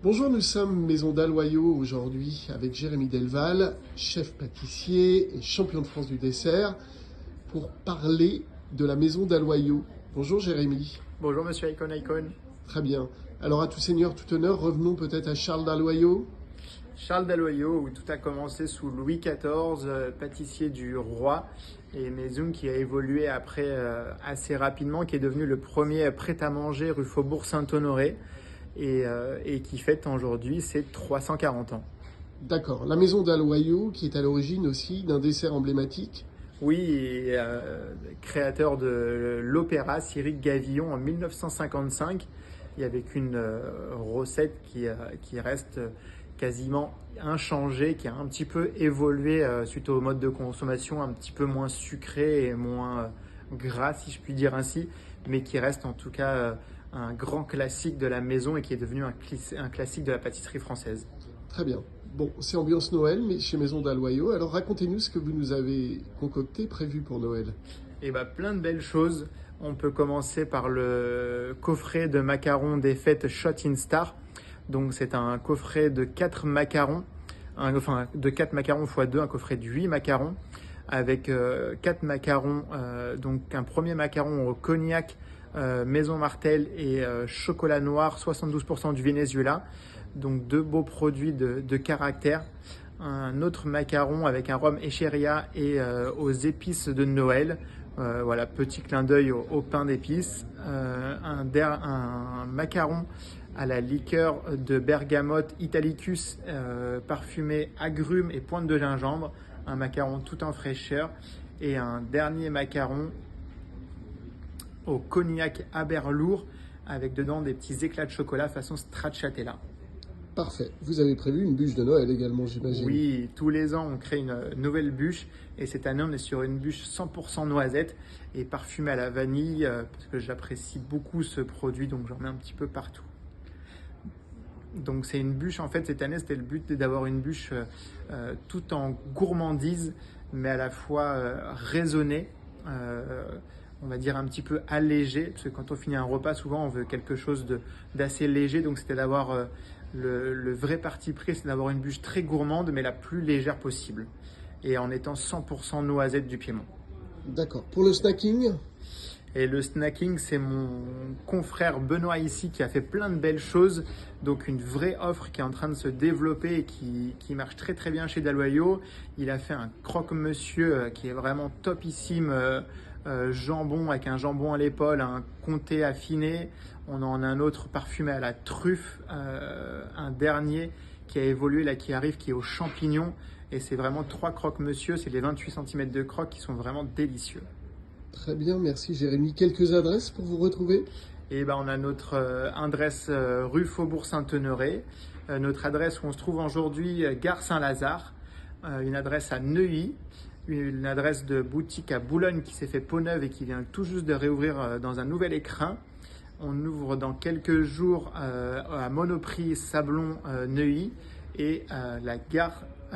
Bonjour, nous sommes Maison d'Aloyau aujourd'hui avec Jérémy Delval, chef pâtissier et champion de France du dessert, pour parler de la Maison d'Aloyau. Bonjour Jérémy. Bonjour Monsieur Icon. Très bien. Alors à tout seigneur, tout honneur, revenons peut-être à Charles d'Aloyau. Charles d'Aloyau, où tout a commencé sous Louis XIV, pâtissier du roi, et maison qui a évolué après assez rapidement, qui est devenu le premier prêt-à-manger rue Faubourg Saint-Honoré, et qui fête aujourd'hui ses 340 ans. D'accord. La Maison d'Aloyau, qui est à l'origine aussi d'un dessert emblématique. Oui, et créateur de l'opéra Cyril Gavillon en 1955, et avec une recette qui reste quasiment inchangée, qui a un petit peu évolué suite au mode de consommation un petit peu moins sucré et moins gras, si je puis dire ainsi, mais qui reste en tout cas un grand classique de la maison et qui est devenu un classique de la pâtisserie française. Très bien. Bon, c'est ambiance Noël, mais chez Maison d'Aloyau. Alors racontez-nous ce que vous nous avez concocté, prévu pour Noël. Et bah plein de belles choses. On peut commencer par le coffret de macarons des fêtes Shot in Star. Donc c'est un coffret de 4 macarons, de 4 macarons x 2, un coffret de 8 macarons, avec 4 macarons, donc un premier macaron au cognac, Maison Martel et chocolat noir, 72% du Venezuela. Donc deux beaux produits de caractère. Un autre macaron avec un rhum Echeria et aux épices de Noël. Voilà, petit clin d'œil au pain d'épices. Un macaron à la liqueur de bergamote Italicus, parfumé agrumes et pointe de gingembre. Un macaron tout en fraîcheur. Et un dernier macaron au cognac Aberlour avec dedans des petits éclats de chocolat façon stracciatella. Parfait. Vous avez prévu une bûche de Noël également, j'imagine. Oui, tous les ans, on crée une nouvelle bûche. Et cette année, on est sur une bûche 100% noisette et parfumée à la vanille, parce que j'apprécie beaucoup ce produit, donc j'en mets un petit peu partout. Donc c'est une bûche, en fait, cette année, c'était le but d'avoir une bûche tout en gourmandise, mais à la fois raisonnée, on va dire un petit peu allégée, parce que quand on finit un repas, souvent, on veut quelque chose d'assez léger. Donc c'était d'avoir... Le vrai parti pris, c'est d'avoir une bûche très gourmande, mais la plus légère possible. Et en étant 100% noisette du Piémont. D'accord. Pour le snacking? Et le snacking, c'est mon confrère Benoît ici qui a fait plein de belles choses. Donc une vraie offre qui est en train de se développer et qui marche très très bien chez D'Aloyau. Il a fait un croque-monsieur qui est vraiment topissime. Jambon avec un jambon à l'épaule, un comté affiné. On en a un autre parfumé à la truffe, un dernier qui a évolué là, qui arrive, qui est aux champignons. Et c'est vraiment 3 croque-monsieur, c'est les 28 cm de croque qui sont vraiment délicieux. Très bien, merci Jérémy. Quelques adresses pour vous retrouver? Et ben on a notre adresse rue Faubourg Saint-Honoré, notre adresse où on se trouve aujourd'hui, gare Saint-Lazare, une adresse à Neuilly, une adresse de boutique à Boulogne qui s'est fait peau neuve et qui vient tout juste de réouvrir dans un nouvel écrin. On ouvre dans quelques jours à Monoprix Sablon Neuilly et à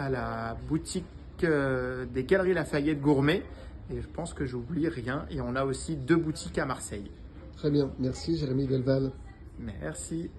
la boutique des Galeries Lafayette Gourmet. Et je pense que j'oublie rien. Et on a aussi 2 boutiques à Marseille. Très bien, merci Jérémy Delval. Merci.